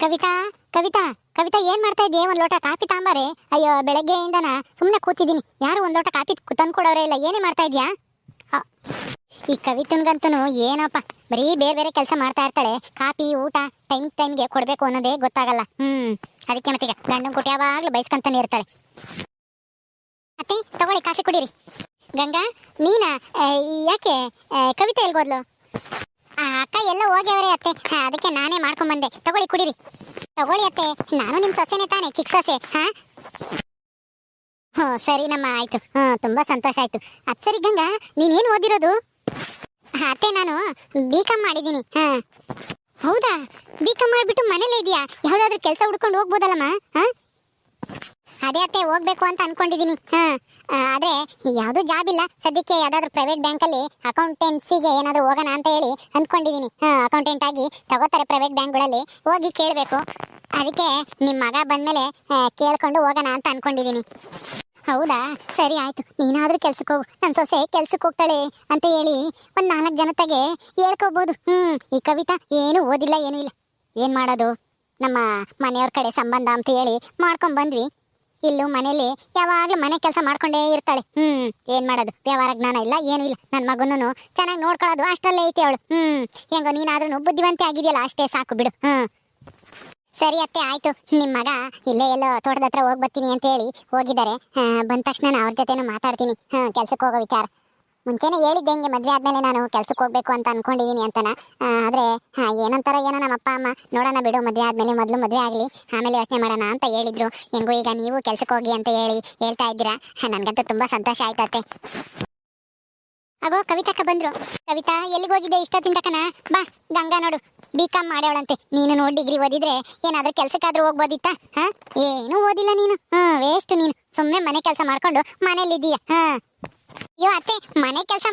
ಕವಿತಾ ಕವಿತಾ ಕವಿತಾ ಏನ್ ಮಾಡ್ತಾ ಇದ್ದೀಯ? ಒಂದ್ ಲೋಟ ಕಾಫಿ ತಾಂಬಾರೆ. ಅಯ್ಯೋ ಬೆಳಗ್ಗೆಯಿಂದನ ಸುಮ್ಮನೆ ಕೂತಿದ್ದೀನಿ, ಯಾರು ಒಂದ್ ಲೋಟ ಕಾಫಿ ತಂದ್ಕೊಡೋರೇ ಇಲ್ಲ. ಏನೇ ಮಾಡ್ತಾ ಇದ್ಯಾ? ಹ, ಈ ಕವಿತನ್ಗಂತೂ ಏನಪ್ಪ, ಬರೀ ಬೇರೆ ಬೇರೆ ಕೆಲಸ ಮಾಡ್ತಾ ಇರ್ತಾಳೆ. ಕಾಫಿ ಊಟ ಟೈಮ್ಗೆ ಕೊಡ್ಬೇಕು ಅನ್ನೋದೇ ಗೊತ್ತಾಗಲ್ಲ. ಅದಕ್ಕೆ ಮತ್ತೀಗ ಗಂಡನ ಕೊಟ್ಟು ಯಾವಾಗ್ಲೂ ಬಯಸ್ಕೊಂತಾನೆ ಇರ್ತಾಳೆ. ಅತ್ತೆ ತಗೊಳ್ಳಿ ಕಾಫಿ ಕುಡೀರಿ. ಗಂಗಾ ನೀನಾ? ಯಾಕೆ ಕವಿತಾ ಎಲ್ಗೋದ್ಲು? ಅಕ್ಕ ಎಲ್ಲ ಹೋಗ್ಯವರೇ ಅತ್ತೆ, ಅದಕ್ಕೆ ನಾನೇ ಮಾಡ್ಕೊಂಡ್ ಬಂದೆ. ತಗೊಳ್ಳಿ ಕುಡೀರಿ. ತಗೊಳ್ಳಿ ಅತ್ತೆ, ನಾನು ನಿಮ್ ಸೊಸೆನೆ ತಾನೆ, ಚಿಕ್ಕ ಸೊಸೆ. ಹ್ಞೂ ಸರಿ ನಮ್ಮ ಆಯ್ತು. ತುಂಬಾ ಸಂತೋಷ ಆಯ್ತು. ಅದ್ ಸರಿ ಗಂಗಾ, ನೀನೇನು ಓದಿರೋದು? ಅತ್ತೆ ನಾನು B.Com ಮಾಡಿದ್ದೀನಿ. ಹೌದಾ? B.Com ಮಾಡ್ಬಿಟ್ಟು ಮನೇಲೇ ಇದೆಯಾ? ಯಾವ್ದಾದ್ರು ಕೆಲಸ ಹುಡ್ಕೊಂಡು ಹೋಗ್ಬೋದಲ್ಲಮ್ಮ? ಅದೇ ಅತ್ತೆ ಹೋಗ್ಬೇಕು ಅಂತ ಅನ್ಕೊಂಡಿದೀನಿ. ಆದ್ರೆ ಯಾವ್ದು ಜಾಬ್ ಇಲ್ಲ ಸದ್ಯಕ್ಕೆ. ಯಾವ್ದಾದ್ರು ಪ್ರೈವೇಟ್ ಬ್ಯಾಂಕಲ್ಲಿ ಅಕೌಂಟೆನ್ಸಿಗೆ ಏನಾದ್ರು ಹೋಗೋಣ ಅಂತ ಹೇಳಿ ಅಂದ್ಕೊಂಡಿದೀನಿ. ಅಕೌಂಟೆಂಟ್ ಆಗಿ ತಗೋತಾರೆ ಪ್ರೈವೇಟ್ ಬ್ಯಾಂಕ್ಗಳಲ್ಲಿ, ಹೋಗಿ ಕೇಳಬೇಕು. ಅದಕ್ಕೆ ನಿಮ್ ಮಗ ಬಂದ್ಮೇಲೆ ಕೇಳ್ಕೊಂಡು ಹೋಗೋಣ ಅಂತ ಅನ್ಕೊಂಡಿದೀನಿ. ಹೌದಾ? ಸರಿ ಆಯ್ತು, ನೀನಾದ್ರೂ ಕೆಲ್ಸಕ್ಕೆ ಹೋಗು. ನನ್ ಸೊಸೆ ಕೆಲ್ಸಕ್ಕೆ ಹೋಗ್ತಾಳೆ ಅಂತ ಹೇಳಿ ಒಂದ್ 4 ಜನತೆಗೆ ಹೇಳ್ಕೋಬಹುದು. ಈ ಕವಿತಾ ಏನು ಓದಿಲ್ಲ ಏನೂ ಇಲ್ಲ. ಏನ್ ಮಾಡೋದು, ನಮ್ಮ ಮನೆಯವ್ರ ಕಡೆ ಸಂಬಂಧ ಅಂತ ಹೇಳಿ ಮಾಡ್ಕೊಂಡ್ ಬಂದ್ವಿ. ಇಲ್ಲೂ ಮನೇಲಿ ಯಾವಾಗ್ಲೂ ಮನೆ ಕೆಲಸ ಮಾಡ್ಕೊಂಡೇ ಇರ್ತಾಳೆ. ಏನ್ ಮಾಡೋದು, ವ್ಯವಹಾರ ಜ್ಞಾನ ಇಲ್ಲ ಏನೂ ಇಲ್ಲ. ನನ್ ಮಗನೂ ಚೆನ್ನಾಗಿ ನೋಡ್ಕೊಳ್ಳೋದು ಅಷ್ಟಲ್ಲೇ ಐತಿ ಅವಳು. ಹೆಂಗೋ ನೀನಾದ್ರೂ ಬುದ್ಧಿವಂತೆ ಆಗಿದೆಯಲ್ಲ, ಅಷ್ಟೇ ಸಾಕು ಬಿಡು. ಸರಿ ಅತ್ತೆ ಆಯ್ತು. ನಿಮ್ ಮಗ ಇಲ್ಲೇ ಎಲ್ಲೋ ತೋಟದ ಹತ್ರ ಹೋಗಿ ಬರ್ತೀನಿ ಅಂತ ಹೇಳಿ ಹೋಗಿದ್ದಾರೆ. ಬಂದ ತಕ್ಷಣ ಅವ್ರ ಜೊತೆನೂ ಮಾತಾಡ್ತೀನಿ ಕೆಲ್ಸಕ್ಕೆ ಹೋಗೋ ವಿಚಾರ. ಮುಂಚೆನೆ ಹೇಳಿದ್ದೆ ಹಿಂಗೆ ಮದ್ವೆ ಆದ್ಮೇಲೆ ನಾನು ಕೆಲ್ಸಕ್ಕೆ ಹೋಗ್ಬೇಕು ಅಂತ ಅನ್ಕೊಂಡಿದೀನಿ ಅಂತಾನ. ಆದ್ರೆ ಏನಂತಾರ ಏನೋ ನಮ್ಮ ಅಪ್ಪ ಅಮ್ಮ, ನೋಡೋಣ ಬಿಡು ಮದ್ವೆ ಆದ್ಮೇಲೆ, ಮೊದ್ಲು ಮದ್ವೆ ಆಗ್ಲಿ ಆಮೇಲೆ ಯೋಚನೆ ಮಾಡೋಣ ಅಂತ ಹೇಳಿದ್ರು. ಹೆಂಗೋ ಈಗ ನೀವು ಕೆಲ್ಸಕ್ಕೆ ಹೋಗಿ ಅಂತ ಹೇಳ್ತಾ ಇದ್ದೀರಾ. ನನ್ಗಂತೂ ತುಂಬಾ ಸಂತೋಷ ಆಯ್ತತ್ತೆ. ಆಗೋ ಕವಿತಕ್ಕ ಬಂದ್ರು. ಕವಿತಾ ಎಲ್ಲಿಗೆ ಹೋಗಿದ್ದೆ ಇಷ್ಟೊತ್ತಿನ ತಕನ? ಬಾ, ಗಂಗಾ ನೋಡು B.Com ಮಾಡ್ಯವಳಂತೆ. ನೀನು ನೋಡಿ ಡಿಗ್ರಿ ಓದಿದ್ರೆ ಏನಾದ್ರೂ ಕೆಲ್ಸಕ್ಕಾದ್ರೂ ಹೋಗ್ಬೋದಿತ್ತ? ಏನು ಓದಿಲ್ಲ ನೀನು. ವೇಸ್ಟ್ ನೀನು. ಸುಮ್ನೆ ಮನೆ ಕೆಲಸ ಮಾಡ್ಕೊಂಡು ಮನೇಲಿದ್ದೀಯ. ಅಯ್ಯೋ ಅತ್ತೆ, ಮನೆ ಕೆಲಸ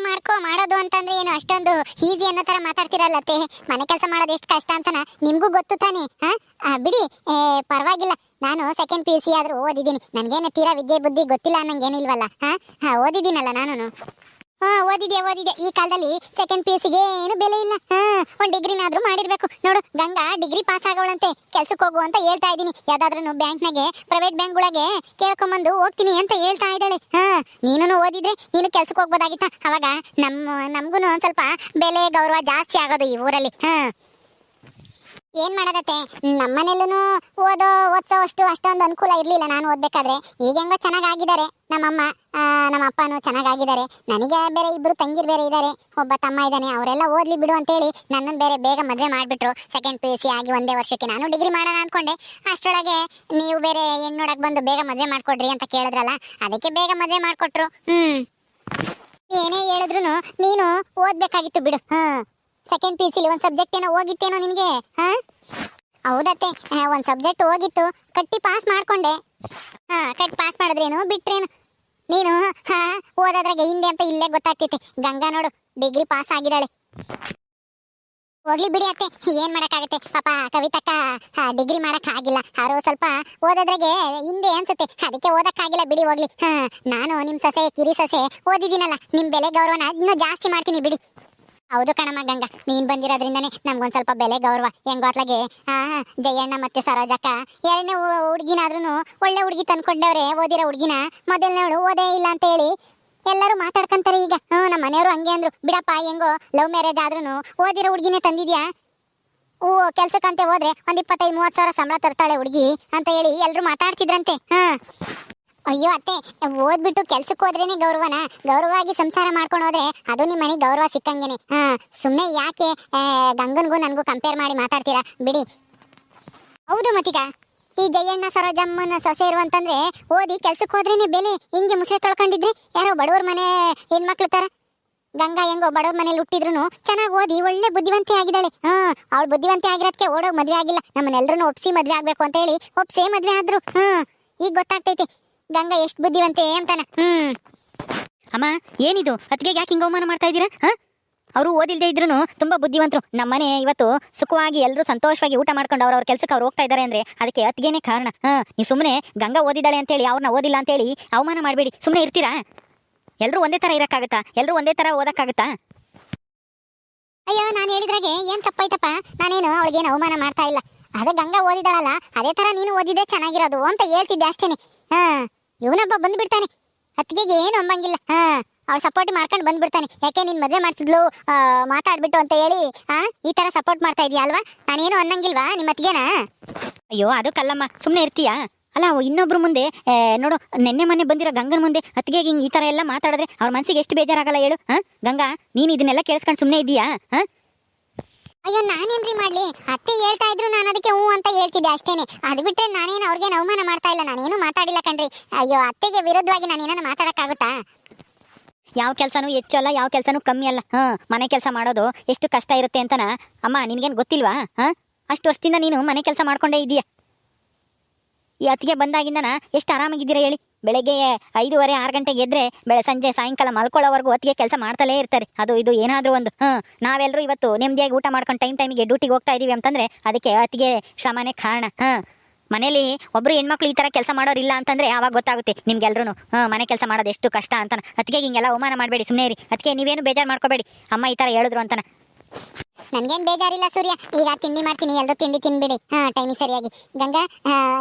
ಮಾಡೋದು ಅಂತಂದ್ರೆ ಏನು ಅಷ್ಟೊಂದು ಈಸಿ ಅನ್ನೋ ತರ ಮಾತಾಡ್ತಿರಲ್ಲ ಅತ್ತೆ. ಮನೆ ಕೆಲಸ ಮಾಡೋದು ಎಷ್ಟು ಕಷ್ಟ ಅಂತನ ನಿಮ್ಗೂ ಗೊತ್ತು ತಾನೆ. ಬಿಡಿ, ಪರವಾಗಿಲ್ಲ. ನಾನು ಸೆಕೆಂಡ್ PUC ಆದ್ರೂ ಓದಿದ್ದೀನಿ. ನನ್ಗೇನು ತೀರಾ ವಿದ್ಯೆ ಬುದ್ಧಿ ಗೊತ್ತಿಲ್ಲ ಅನ್ನಂಗೇನಿಲ್ವಲ್ಲ. ಓದಿದ್ದೀನಲ್ಲ ನಾನು. ಓದಿದ್ಯಾ. ಈ ಕಾಲದಲ್ಲಿ ಸೆಕೆಂಡ್ PUCಗೆ ಏನು ಬೆಲೆ ಇಲ್ಲ. ಒಂದ್ ಡಿಗ್ರಿನಾದ್ರೂ ಮಾಡಿರ್ಬೇಕು. ನೋಡು ಗಂಗಾ ಡಿಗ್ರಿ ಪಾಸ್ ಆಗೋಳಂತೆ, ಕೆಲ್ಸಕ್ಕೆ ಹೋಗು ಅಂತ ಹೇಳ್ತಾ ಇದ್ದೀನಿ. ಯಾವ್ದಾದ್ರು ಬ್ಯಾಂಕ್ನಾಗೆ, ಪ್ರೈವೇಟ್ ಬ್ಯಾಂಕ್ಗಳಿಗೆ ಕೇಳ್ಕೊಂಬಂದು ಹೋಗ್ತೀನಿ ಅಂತ ಹೇಳ್ತಾ ಇದ್ದಾಳೆ. ನೀನು ಓದಿದ್ರೆ ನೀನು ಕೆಲ್ಸಕ್ಕೆ ಹೋಗ್ಬೋದಾಗಿತ್ತ. ಅವಾಗ ನಮ್ಗೂ ಒಂದ್ ಸ್ವಲ್ಪ ಬೆಲೆ ಗೌರವ ಜಾಸ್ತಿ ಆಗೋದು ಈ ಊರಲ್ಲಿ. ಏನ್ ಮಾಡೋದತ್ತೆ, ನಮ್ಮನೇಲೂ ಓದ್ಸೋ ಅಷ್ಟೊಂದು ಅನುಕೂಲ ಇರ್ಲಿಲ್ಲ ನಾನು ಓದ್ಬೇಕಾದ್ರೆ. ಈಗ ಹೆಂಗೋ ಚೆನ್ನಾಗಿದ್ದಾರೆ ನಮ್ಮಮ್ಮ, ನಮ್ಮ ಅಪ್ಪನೂ ಚೆನ್ನಾಗಿದ್ದಾರೆ. ನನಗೆ ಬೇರೆ 2 ತಂಗಿರು ಬೇರೆ ಇದ್ದಾರೆ, ಒಬ್ಬ ತಮ್ಮ ಇದ್ದಾನೆ. ಅವರೆಲ್ಲ ಓದ್ಲಿ ಬಿಡು ಅಂತೇಳಿ ನನ್ನನ್ನು ಬೇರೆ ಬೇಗ ಮದುವೆ ಮಾಡಿಬಿಟ್ರು. ಸೆಕೆಂಡ್ PUC ಆಗಿ 1 ವರ್ಷಕ್ಕೆ ನಾನು ಡಿಗ್ರಿ ಮಾಡೋಣ ಅಂದ್ಕೊಂಡೆ. ಅಷ್ಟರೊಳಗೆ ನೀವು ಬೇರೆ ಹೆಣ್ಣು ನೋಡಕ್ ಬಂದು ಬೇಗ ಮದುವೆ ಮಾಡ್ಕೊಡ್ರಿ ಅಂತ ಕೇಳಿದ್ರಲ್ಲ, ಅದಕ್ಕೆ ಬೇಗ ಮದುವೆ ಮಾಡ್ಕೊಟ್ರು. ಏನೇ ಹೇಳಿದ್ರು ನೀನು ಓದ್ಬೇಕಾಗಿತ್ತು ಬಿಡು. ಸೆಕೆಂಡ್ PUCಲಿ ಒಂದು ಸಬ್ಜೆಕ್ಟ್ ಏನೋ ಹೋಗಿತ್ತೇನೋ ನಿನಗೆ? ಹೌದತ್ತೆ, ಒಂದು ಸಬ್ಜೆಕ್ಟ್ ಹೋಗಿತ್ತು, ಕಟ್ಟಿ ಪಾಸ್ ಮಾಡ್ಕೊಂಡೆ. ಕಟ್ಟಿ ಪಾಸ್ ಮಾಡಿದ್ರೇನು ಬಿಟ್ರೇನು? ನೀನು ಓದೋದ್ರಾಗೆ ಹಿಂದೆ ಅಂತ ಇಲ್ಲೇ ಗೊತ್ತಾಗ್ತೈತೆ. ಗಂಗಾ ನೋಡು ಡಿಗ್ರಿ ಪಾಸ್ ಆಗಿದ್ದಾಳೆ. ಹೋಗ್ಲಿ ಬಿಡಿ ಅತ್ತೆ, ಏನ್ ಮಾಡಕ್ಕಾಗತ್ತೆ. ಪಾಪ ಕವಿತಕ್ಕ ಡಿಗ್ರಿ ಮಾಡಕ್ ಆಗಿಲ್ಲ. ಅವರು ಸ್ವಲ್ಪ ಓದೋದ್ರಾಗೆ ಹಿಂದೆ ಅನ್ಸುತ್ತೆ, ಅದಕ್ಕೆ ಓದಕ್ಕಾಗಿಲ್ಲ. ಬಿಡಿ ಹೋಗ್ಲಿ. ನಾನು ನಿಮ್ ಸೊಸೆ, ಕಿರಿ ಸೊಸೆ ಓದಿದ್ದೀನಲ್ಲ, ನಿಮ್ ಬೆಲೆ ಗೌರವನ ಇನ್ನೂ ಜಾಸ್ತಿ ಮಾಡ್ತೀನಿ ಬಿಡಿ. ಹೌದು ಕಣಮ್ಮ ಗಂಗಾ, ನೀನ್ ಬಂದಿರೋದ್ರಿಂದನೇ ನಮ್ಗೊಂದ್ ಸ್ವಲ್ಪ ಬೆಲೆ ಗೌರವ. ಹೆಂಗೋತ್ಲಾಗೆ ಜಯಣ್ಣ ಮತ್ತೆ ಸರೋಜಕ್ಕ 2ನೇ ಹುಡುಗಿನಾದ್ರೂ ಒಳ್ಳೆ ಹುಡುಗಿ ತಂದ್ಕೊಂಡವ್ರೆ. ಓದಿರೋ ಹುಡುಗಿನ ಮೊದಲನೇವಳು ಓದೇ ಇಲ್ಲ ಅಂತ ಹೇಳಿ ಎಲ್ಲರೂ ಮಾತಾಡ್ಕಂತಾರೆ ಈಗ. ನಮ್ಮ ಮನೆಯವರು ಹಂಗೆ ಅಂದ್ರು. ಬಿಡಪ್ಪ, ಹೆಂಗೋ ಲವ್ ಮ್ಯಾರೇಜ್ ಆದ್ರೂ ಓದಿರೋ ಹುಡುಗಿನೇ ತಂದಿದ್ಯಾ. ಕೆಲ್ಸಕ್ಕಂತೆ ಹೋದ್ರೆ ಒಂದ್ 25-30 ಸಾವಿರ ಸಂಬಳ ತರ್ತಾಳೆ ಹುಡುಗಿ ಅಂತ ಹೇಳಿ ಎಲ್ರು ಮಾತಾಡ್ತಿದ್ರಂತೆ. ಅಯ್ಯೋ ಅತ್ತೆ, ಓದ್ಬಿಟ್ಟು ಕೆಲ್ಸಕ್ಕೆ ಹೋದ್ರೇನೆ ಗೌರವನ. ಗೌರವವಾಗಿ ಸಂಸಾರ ಮಾಡ್ಕೊಂಡು ಹೋದ್ರೆ ಅದು ನಿಮ್ಮ ಮನೆಗೆ ಗೌರವ ಸಿಕ್ಕಂಗೇನೆ. ಸುಮ್ಮನೆ ಯಾಕೆ ಗಂಗನ್ಗೂ ನನ್ಗೂ ಕಂಪೇರ್ ಮಾಡಿ ಮಾತಾಡ್ತೀರಾ ಬಿಡಿ. ಹೌದು ಮತ್ತೀಗ ಈ ಜಯಣ್ಣ ಸರೋಜಮ್ಮನ ಸೊಸೆ ಇರುವಂತಂದ್ರೆ ಓದಿ ಕೆಲ್ಸಕ್ಕೆ ಹೋದ್ರೇನೆ ಬೆಲೆ. ಹಿಂಗೆ ಮುಸೆ ತೊಳ್ಕೊಂಡಿದ್ರೆ ಯಾರೋ ಬಡವ್ರ ಮನೆ ಹೆಣ್ಮಕ್ಳು ತರ. ಗಂಗಾ ಹೆಂಗೋ ಬಡವ್ರ ಮನೇಲಿ ಹುಟ್ಟಿದ್ರು ಚೆನ್ನಾಗಿ ಓದಿ ಒಳ್ಳೆ ಬುದ್ಧಿವಂತೆ ಆಗಿದ್ದಾಳೆ. ಅವಳು ಬುದ್ಧಿವಂತೆ ಆಗಿರೋದಕ್ಕೆ ಓಡೋಗಿ ಮದ್ವೆ ಆಗಿಲ್ಲ. ನಮ್ಮನ್ನೆಲ್ಲರೂ ಒಪ್ಸಿ ಮದ್ವೆ ಆಗ್ಬೇಕು ಅಂತ ಹೇಳಿ ಒಪ್ಸೇ ಮದ್ವೆ ಆದ್ರು. ಈಗ ಗೊತ್ತಾಗ್ತೈತಿ ಗಂಗಾ ಎಷ್ಟು ಬುದ್ಧಿವಂತೆ ಅಂತಾನ. ಅಮ್ಮ ಏನಿದು, ಅತ್ತಿಗೆ ಯಾಕೆ ಹಿಂಗ ಅವಮಾನ ಮಾಡ್ತಾ ಇದ್ದೀರಾ? ಅವರು ಓದಿಲ್ದೇ ಇದ್ರು ತುಂಬಾ ಬುದ್ಧಿವಂತರು. ನಮ್ಮನೆ ಇವತ್ತು ಸುಖವಾಗಿ ಎಲ್ಲರೂ ಸಂತೋಷವಾಗಿ ಊಟ ಮಾಡ್ಕೊಂಡು ಅವ್ರವ್ರ ಕೆಲಸಕ್ಕೆ ಅವ್ರು ಹೋಗ್ತಾ ಇದ್ದಾರೆ ಅಂದ್ರೆ ಅದಕ್ಕೆ ಅತ್ತಿಗೆನೇ ಕಾರಣ. ನೀವು ಸುಮ್ಮನೆ ಗಂಗಾ ಓದಿದ್ದಾಳೆ ಅಂತೇಳಿ ಅವ್ರನ್ನ ಓದಿಲ್ಲ ಅಂತೇಳಿ ಅವಮಾನ ಮಾಡಬೇಡಿ. ಸುಮ್ಮನೆ ಇರ್ತೀರಾ? ಎಲ್ಲರೂ ಒಂದೇ ತರ ಇರಕ್ಕಾಗತ್ತಾ? ಎಲ್ಲರೂ ಒಂದೇ ತರ ಓದಕ್ಕಾಗತ್ತಾ? ಅಯ್ಯೋ, ನಾನು ಹೇಳಿದ್ರಾಗೆ ಏನ್ ತಪ್ಪಾಯ್ತಪ್ಪ? ನಾನೇನು ಅವಳಿಗೇನು ಅವಮಾನ ಮಾಡ್ತಾ ಇಲ್ಲ. ಅದೇ ಗಂಗಾ ಓದಿದಾಳಲ್ಲ ಅದೇ ತರ ನೀನು ಓದಿದ್ರೆ ಚೆನ್ನಾಗಿರೋದು ಅಂತ ಹೇಳ್ತಿದ್ದೆ ಅಷ್ಟೇನೆ. ಇವನೊಬ್ಬ ಬಂದ್ಬಿಡ್ತಾನೆ, ಅತ್ತಿಗೆಗೆ ಏನು ಅಂಬಂಗಿಲ್ಲ. ಅವಳು ಸಪೋರ್ಟ್ ಮಾಡ್ಕೊಂಡು ಬಂದ್ಬಿಡ್ತಾನೆ. ಯಾಕೆ ನೀನ್ ಮದ್ವೆ ಮಾಡ್ಸಿದ್ಲು ಮಾತಾಡ್ಬಿಟ್ಟು ಅಂತ ಹೇಳಿ ಈ ತರ ಸಪೋರ್ಟ್ ಮಾಡ್ತಾ ಇದೀಯ ಅಲ್ವಾ? ನಾನೇನು ಅನ್ನಂಗಿಲ್ವಾ ನಿಮ್ಮ ಅತ್ತಿಗೆನ? ಅಯ್ಯೋ ಅದಕ್ಕಲ್ಲಮ್ಮ, ಸುಮ್ಮನೆ ಇರ್ತೀಯಾ? ಅಲ್ಲ ಇನ್ನೊಬ್ರು ಮುಂದೆ ನೋಡು, ನೆನ್ನೆ ಮೊನ್ನೆ ಬಂದಿರೋ ಗಂಗನ ಮುಂದೆ ಅತ್ತಿಗೆ ಹಿಂಗೆ ಈ ಥರ ಎಲ್ಲ ಮಾತಾಡಿದ್ರೆ ಅವ್ರ ಮನಸ್ಸಿಗೆ ಎಷ್ಟು ಬೇಜಾರಾಗಲ್ಲ ಹೇಳು? ಗಂಗಾ, ನೀನು ಇದನ್ನೆಲ್ಲ ಕೇಳಿಸ್ಕೊಂಡು ಸುಮ್ಮನೆ ಇದೀಯಾ? ಅಯ್ಯೋ ನಾನೇನ್ರಿ ಮಾಡ್ಲಿ, ಅತ್ತೆ ಹೇಳ್ತಾ ಇದ್ರು ನಾನು ಅದಕ್ಕೆ ಹ್ಞೂ ಅಂತ ಹೇಳ್ತಿದ್ದೆ ಅಷ್ಟೇನೆ. ಅದು ಬಿಟ್ಟರೆ ನಾನೇನು ಅವ್ರಿಗೆ ಅವಮಾನ ಮಾಡ್ತಾ ಇಲ್ಲ, ನಾನೇನು ಮಾತಾಡಿಲ್ಲ ಕಣ್ರಿ. ಅಯ್ಯೋ ಅತ್ತೆಗೆ ವಿರುದ್ಧವಾಗಿ ನಾನು ಏನಾನ ಮಾತಾಡಕ್ಕಾಗುತ್ತಾ? ಯಾವ ಕೆಲಸನೂ ಹೆಚ್ಚು ಅಲ್ಲ, ಯಾವ ಕೆಲಸನೂ ಕಮ್ಮಿ ಅಲ್ಲ. ಮನೆ ಕೆಲಸ ಮಾಡೋದು ಎಷ್ಟು ಕಷ್ಟ ಇರುತ್ತೆ ಅಂತನ ಅಮ್ಮ ನಿನಗೇನು ಗೊತ್ತಿಲ್ವಾ? ಅಷ್ಟು ವರ್ಷದಿಂದ ನೀನು ಮನೆ ಕೆಲಸ ಮಾಡ್ಕೊಂಡೇ ಇದೀಯ. ಈ ಅತ್ತಿಗೆ ಬಂದಾಗಿಂದನ ಎಷ್ಟು ಆರಾಮಾಗಿದ್ದೀರಾ ಹೇಳಿ? ಬೆಳಗ್ಗೆ 5:30 6 ಗಂಟೆಗೆ ಎದ್ರೆ ಸಂಜೆ ಸಾಯಂಕಾಲ ಮಲ್ಕೊಳ್ಳೋವರೆಗೂ ಅತ್ತಿಗೆ ಕೆಲಸ ಮಾಡ್ತಲೇ ಇರ್ತಾರೆ. ಅದು ಇದು ಏನಾದರೂ ಒಂದು. ನಾವೆಲ್ಲರೂ ಇವತ್ತು ನೆಮ್ಮದಿಯಾಗಿ ಊಟ ಮಾಡ್ಕೊಂಡು ಟೈಮಿಗೆ ಡ್ಯೂಟಿಗೆ ಹೋಗ್ತಾ ಇದೀವಿ ಅಂತಂದ್ರೆ ಅದಕ್ಕೆ ಅತ್ತಿಗೆ ಶ್ರಮನೇ ಕಾರಣ. ಮನೇಲಿ ಒಬ್ರು ಹೆಣ್ಮಕ್ಳು ಈ ಥರ ಕೆಲಸ ಮಾಡೋರಿಲ್ಲ ಅಂತಂದ್ರೆ ಆವಾಗ ಗೊತ್ತಾಗುತ್ತೆ ನಿಮ್ಗೆಲ್ರೂ ಮನೆ ಕೆಲಸ ಮಾಡೋದು ಎಷ್ಟು ಕಷ್ಟ ಅಂತ. ಅತ್ತಿಗೆ ಹಿಂಗೆಲ್ಲ ಅವಮಾನ ಮಾಡಬೇಡಿ, ಸುಮ್ಮನೆ ಇರಿ. ಅದಕ್ಕೆ ನೀವೇನು ಬೇಜಾರು ಮಾಡ್ಕೋಬೇಡಿ, ಅಮ್ಮ ಈ ಥರ ಹೇಳಿದ್ರು ಅಂತನ. ನನ್ಗೇನ್ ಬೇಜಾರಿಲ್ಲ ಸೂರ್ಯ, ಈಗ ತಿಂಡಿ ಮಾಡ್ತೀನಿ, ಎಲ್ಲರೂ ತಿಂಡಿ ತಿನ್ಬಿಡಿ ಟೈಮಿಗೆ ಸರಿಯಾಗಿ. ಗಂಗಾ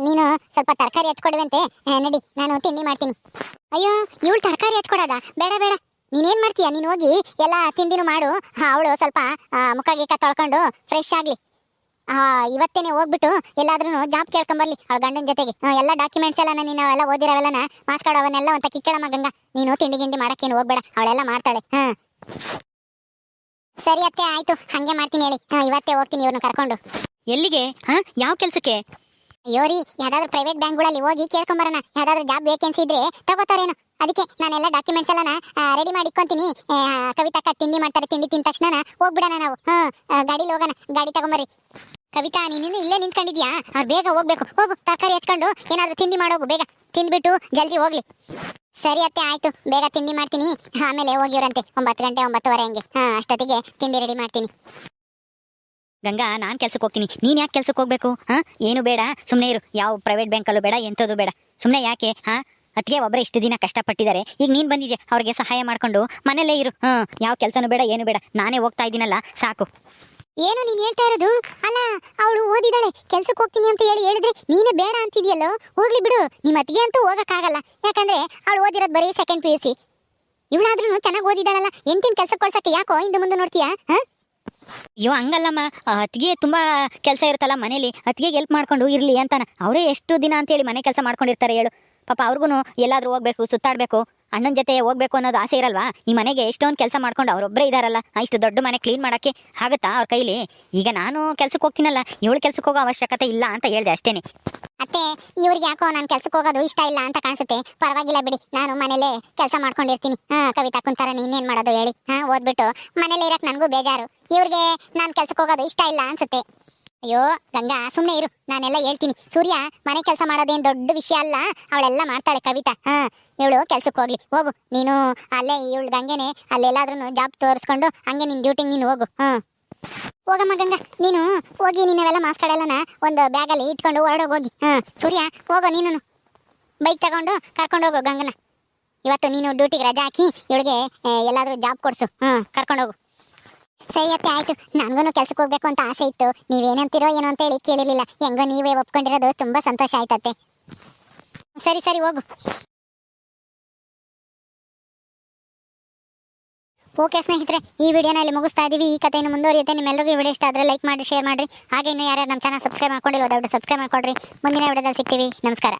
ನೀನು ಸ್ವಲ್ಪ ತರಕಾರಿ ಹಚ್ಕೊಡುವಂತೆ, ನಡಿ ನಾನು ತಿಂಡಿ ಮಾಡ್ತೀನಿ. ಅಯ್ಯೋ ಇವಳು ತರಕಾರಿ ಹಚ್ಕೊಡೋದ? ಬೇಡ ಬೇಡ, ನೀನೇನ್ ಮಾಡ್ತೀಯ, ನೀನು ಹೋಗಿ ಎಲ್ಲ ತಿಂಡಿನೂ ಮಾಡು. ಅವಳು ಸ್ವಲ್ಪ ಮುಖ ಗೀಕ ತೊಳ್ಕೊಂಡು ಫ್ರೆಶ್ ಆಗ್ಲಿ. ಇವತ್ತೇನೆ ಹೋಗ್ಬಿಟ್ಟು ಎಲ್ಲಾದ್ರೂ ಜಾಬ್ ಕೇಳ್ಕೊಂಬರ್ಲಿ ಅವಳ ಗಂಡನ ಜೊತೆಗೆ. ಎಲ್ಲ ಡಾಕ್ಯುಮೆಂಟ್ಸ್ ಎಲ್ಲ ನೀನು ಎಲ್ಲ ಓದಿರೋವೆಲ್ಲನ ಮಾರ್ಕ್ಸ್ ಕಾರ್ಡ್ ಅವನ್ನೆಲ್ಲ ಅಂತ ಕಿಕ್ಕಳಮ್ಮ ಗಂಗಾ. ನೀನು ತಿಂಡಿ ಗಿಂಡಿ ಮಾಡಕ್ಕೇನು ಹೋಗ್ಬೇಡ, ಅವಳೆಲ್ಲ ಮಾಡ್ತಾಳೆ. ಸರಿ ಅತ್ತೆ, ಆಯ್ತು, ಹಂಗೆ ಮಾಡ್ತೀನಿ ಹೇಳಿ. ಇವತ್ತೇ ಹೋಗ್ತೀನಿ ಇವ್ರನ್ನ ಕರ್ಕೊಂಡು. ಎಲ್ಲಿಗೆ? ಯಾವ ಕೆಲಸಕ್ಕೆ? ಅಯ್ಯೋ ರೀ, ಯಾವ್ದಾದ್ರು ಪ್ರೈವೇಟ್ ಬ್ಯಾಂಕ್ಗಳಲ್ಲಿ ಹೋಗಿ ಕೇಳ್ಕೊಂಬರೋಣ. ಯಾವ್ದಾದ್ರು ಜಾಬ್ ವೇಕೆನ್ಸಿ ಇದ್ರೆ ತಗೋತಾರೇನು, ಅದಕ್ಕೆ ನಾನೆಲ್ಲ ಡಾಕ್ಯುಮೆಂಟ್ಸ್ ಎಲ್ಲ ರೆಡಿ ಮಾಡಿ ಇಟ್ಕೊಂತೀನಿ. ಕವಿತಾ ತಿಂಡಿ ಮಾಡ್ತಾರೆ, ತಿಂಡಿ ತಿಂದ ತಕ್ಷಣ ಹೋಗ್ಬಿಡೋಣ ನಾವು. ಗಾಡಿಲಿ ಹೋಗೋಣ, ಗಾಡಿ ತಗೊಂಬರ್ರಿ. ಕವಿತಾ ನೀನು ಇಲ್ಲೇ ನಿಂತ್ಕೊಂಡಿದ್ಯಾ? ಅವ್ರು ಬೇಗ ಹೋಗ್ಬೇಕು. ಹೋಗು, ತರಕಾರಿ ಹಚ್ಕೊಂಡು ಏನಾದ್ರು ತಿಂಡಿ ಮಾಡೋಗು, ಬೇಗ ತಿಂದ್ಬಿಟ್ಟು ಜಲ್ದಿ ಹೋಗ್ಲಿ. ಸರಿ ಅತ್ತೆ, ಆಯ್ತು, ಬೇಗ ತಿಂಡಿ ಮಾಡ್ತೀನಿ, ಆಮೇಲೆ ಹೋಗಿವ್ರಂತೆ 9 ಗಂಟೆ 9:15 ಹಂಗೆ. ಅಷ್ಟೊತ್ತಿಗೆ ತಿಂಡಿ ರೆಡಿ ಮಾಡ್ತೀನಿ. ಗಂಗಾ, ನಾನು ಕೆಲ್ಸಕ್ಕೆ ಹೋಗ್ತೀನಿ, ನೀನು ಯಾಕೆ ಕೆಲ್ಸಕ್ಕೆ ಹೋಗ್ಬೇಕು? ಏನು ಬೇಡ, ಸುಮ್ಮನೆ ಇರು. ಯಾವ ಪ್ರೈವೇಟ್ ಬ್ಯಾಂಕಲ್ಲೂ ಬೇಡ, ಎಂಥದ್ದು ಬೇಡ. ಸುಮ್ಮನೆ ಯಾಕೆ? ಅದಕ್ಕೆ ಒಬ್ಬರೇ ಇಷ್ಟು ದಿನ ಕಷ್ಟಪಟ್ಟಿದ್ದಾರೆ, ಈಗ ನೀನು ಬಂದಿದ್ಯಾ ಅವ್ರಿಗೆ ಸಹಾಯ ಮಾಡ್ಕೊಂಡು ಮನೇಲೇ ಇರು. ಯಾವ ಕೆಲಸನೂ ಬೇಡ, ಏನು ಬೇಡ, ನಾನೇ ಹೋಗ್ತಾ ಇದ್ದೀನಲ್ಲ ಸಾಕು. ಏನು ನೀನು ಹೇಳ್ತಾ ಇರೋದು? ಅಲ್ಲ ಅವಳು ಓದಿದಾಳೆ, ಕೆಲ್ಸಕ್ಕೆ ಹೋಗ್ತೀನಿ ಅಂತ ಹೇಳಿದ್ರೆ ನೀನೇ ಬೇಡ ಅಂತಿದ್ಯಲ್ಲೋ. ಹೋಗ್ಲಿ ಬಿಡು, ನಿಮ್ಮ ಅತ್ತಿಗೆ ಅಂತೂ ಹೋಗಕ್ಕಾಗಲ್ಲ. ಯಾಕಂದ್ರೆ ಅವಳು ಓದಿರೋದು ಬರೀ 2nd PUC. ಇವಳಾದ್ರೂ ಚೆನ್ನಾಗಿ ಓದಿದಾಳಲ್ಲ, ಎಂಟಿನ ಕೆಲ್ಸಕ್ಕೆ ಕೊಡ್ಸಕ್ಕೆ ಯಾಕೋ ಹಿಂದೆ ಮುಂದೆ ನೋಡ್ತೀಯಾ? ಅಯ್ಯೋ ಹಂಗಲ್ಲಮ್ಮ, ಅತ್ತಿಗೆ ತುಂಬಾ ಕೆಲಸ ಇರುತ್ತಲ್ಲ ಮನೇಲಿ, ಅತ್ತಿಗೆ ಹೆಲ್ಪ್ ಮಾಡ್ಕೊಂಡು ಇರ್ಲಿ ಅಂತಾನ. ಅವರೇ ಎಷ್ಟು ದಿನ ಅಂತೇಳಿ ಮನೆ ಕೆಲಸ ಮಾಡ್ಕೊಂಡಿರ್ತಾರೆ ಹೇಳು. ಪಾಪ ಅವ್ರಿಗೂ ಎಲ್ಲಾದ್ರೂ ಹೋಗ್ಬೇಕು, ಸುತ್ತಾಡ್ಬೇಕು, ಅಣ್ಣನ ಜೊತೆ ಹೋಗ್ಬೇಕು ಅನ್ನೋದು ಆಸೆ ಇರಲ್ವಾ? ಈ ಮನೆಗೆ ಎಷ್ಟೊಂದು ಕೆಲಸ ಮಾಡ್ಕೊಂಡು ಅವರೊಬ್ಬರೇ ಇದಾರಲ್ಲ, ಇಷ್ಟು ದೊಡ್ಡ ಮನೆ ಕ್ಲೀನ್ ಮಾಡಕ್ಕೆ ಆಗುತ್ತಾ ಅವ್ರ ಕೈಲಿ? ಈಗ ನಾನು ಕೆಲ್ಸಕ್ಕೆ ಹೋಗ್ತೀನಲ್ಲ, ಇವಳು ಕೆಲ್ಸಕ್ಕೆ ಹೋಗೋ ಅವಶ್ಯಕತೆ ಇಲ್ಲ ಅಂತ ಹೇಳ್ದೆ ಅಷ್ಟೇನೆ. ಅತ್ತೆ, ಇವ್ರಿಗೆ ಯಾಕೋ ನಾನು ಕೆಲ್ಸಕ್ಕೆ ಹೋಗೋದು ಇಷ್ಟ ಇಲ್ಲ ಅಂತ ಕಾಣಿಸುತ್ತೆ. ಪರವಾಗಿಲ್ಲ ಬಿಡಿ, ನಾನು ಮನೇಲೆ ಕೆಲಸ ಮಾಡ್ಕೊಂಡಿರ್ತೀನಿ. ಕವಿತಾ ಕುಂತಾರ ಇನ್ನೇನ್ ಮಾಡೋದು ಹೇಳಿ? ಓದ್ಬಿಟ್ಟು ಮನೇಲಿ ಇರಕ್ ನನಗೂ ಬೇಜಾರು, ಇವ್ರಿಗೆ ನಾನು ಕೆಲ್ಸಕ್ಕೆ ಹೋಗೋದು ಇಷ್ಟ ಇಲ್ಲ ಅನ್ಸುತ್ತೆ. ಅಯ್ಯೋ ಗಂಗಾ, ಸುಮ್ಮನೆ ಇರು, ನಾನೆಲ್ಲ ಹೇಳ್ತೀನಿ. ಸೂರ್ಯ ಮನೆ ಕೆಲಸ ಮಾಡೋದೇನು ದೊಡ್ಡ ವಿಷಯ ಅಲ್ಲ, ಅವಳೆಲ್ಲ ಮಾಡ್ತಾಳೆ ಕವಿತಾ. ಇವಳು ಕೆಲ್ಸಕ್ಕೆ ಹೋಗ್ಲಿ, ಹೋಗು ನೀನು. ಅಲ್ಲೇ ಇವಳು ಗಂಗೆನೆ ಅಲ್ಲೆಲ್ಲಾದ್ರೂ ಜಾಬ್ ತೋರಿಸ್ಕೊಂಡು ಹಂಗೆ ನಿನ್ನ ಡ್ಯೂಟಿಗೆ ನೀನು ಹೋಗು. ಹೋಗಮ್ಮ ಗಂಗಾ, ನೀನು ಹೋಗಿ ನೀನೆಲ್ಲ ಮಾರ್ಕ್ಸ್ ಕಾರ್ಡ್ ಎಲ್ಲನ ಒಂದು ಬ್ಯಾಗಲ್ಲಿ ಇಟ್ಕೊಂಡು ಹೊರಡೋಗಿ. ಸೂರ್ಯ ಹೋಗೋ, ನೀನು ಬೈಕ್ ತಗೊಂಡು ಕರ್ಕೊಂಡು ಹೋಗು ಗಂಗನ. ಇವತ್ತು ನೀನು ಡ್ಯೂಟಿಗೆ ರಜಾ ಹಾಕಿ ಇವಳಿಗೆ ಎಲ್ಲಾದ್ರೂ ಜಾಬ್ ಕೊಡ್ಸು. ಕರ್ಕೊಂಡೋಗು. ಸರಿ ಅತ್ತೆ, ಆಯ್ತು, ನನ್ಗೂ ಕೆಲ್ಸಕ್ಕೆ ಹೋಗ್ಬೇಕು ಅಂತ ಆಸೆ ಇತ್ತು. ನೀವೇನಂತೀರೋ ಏನೋ ಅಂತ ಹೇಳಿ ಕೇಳಿರ್ಲಿಲ್ಲ. ಹೆಂಗೋ ನೀವೇ ಒಪ್ಕೊಂಡಿರೋದು ತುಂಬಾ ಸಂತೋಷ ಆಯ್ತತ್ತೆ. ಸರಿ ಸರಿ ಹೋಗು. ಓಕೆ ಸ್ನೇಹಿತರೆ, ಈ ವಿಡಿಯೋನ ಇಲ್ಲಿ ಮುಗಿಸ್ತಾ ಇದೀವಿ. ಈ ಕಥೆಯನ್ನು ಮುಂದುವರಿಯುತ್ತೆ. ನಿಮ್ಮೆಲ್ಲರಿಗೂ ವಿಡಿಯೋ ಇಷ್ಟ ಆದರೆ ಲೈಕ್ ಮಾಡಿ, ಶೇರ್ ಮಾಡಿ. ಹಾಗೆ ಇನ್ನು ಯಾರ್ಯಾರು ನಮ್ಮ ಚಾನಲ್ ಸಬ್ಸ್ಕ್ರೈಬ್ ಮಾಡ್ಕೊಂಡಿಲ್ಲ ದಯವಿಟ್ಟು ಸಬ್ಸ್ಕ್ರೈಬ್ ಮಾಡ್ಕೊಡ್ರಿ. ಮುಂದಿನ ವಿಡಿಯೋದಲ್ಲಿ ಸಿಗ್ತೀವಿ. ನಮಸ್ಕಾರ.